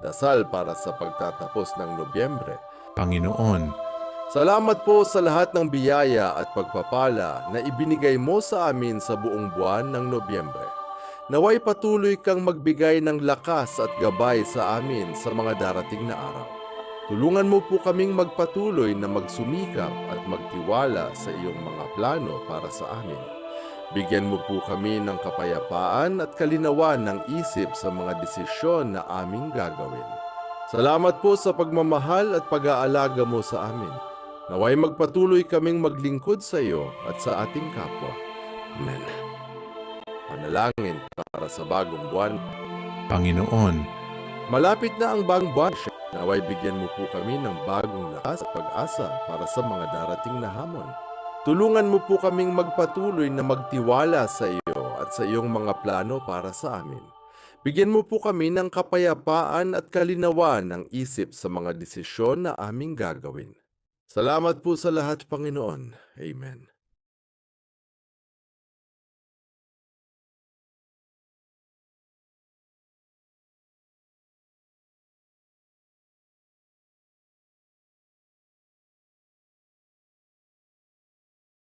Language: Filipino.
Dasal para sa pagtatapos ng Nobyembre. Panginoon, Salamat po sa lahat ng biyaya at pagpapala na ibinigay mo sa amin sa buong buwan ng Nobyembre. Naway patuloy kang magbigay ng lakas at gabay sa amin sa mga darating na araw. Tulungan mo po kaming magpatuloy na magsumikap at magtiwala sa iyong mga plano para sa amin. Bigyan mo po kami ng kapayapaan at kalinawan ng isip sa mga desisyon na aming gagawin. Salamat po sa pagmamahal at pag-aalaga mo sa amin. Naway magpatuloy kaming maglingkod sa iyo at sa ating kapwa. Amen. Panalangin para sa bagong buwan. Panginoon, Malapit na ang bagong buwan. Naway bigyan mo po kami ng bagong lakas at pag-asa para sa mga darating na hamon. Tulungan mo po kaming magpatuloy na magtiwala sa iyo at sa iyong mga plano para sa amin. Bigyan mo po kami ng kapayapaan at kalinawan ng isip sa mga desisyon na aming gagawin. Salamat po sa lahat, Panginoon. Amen.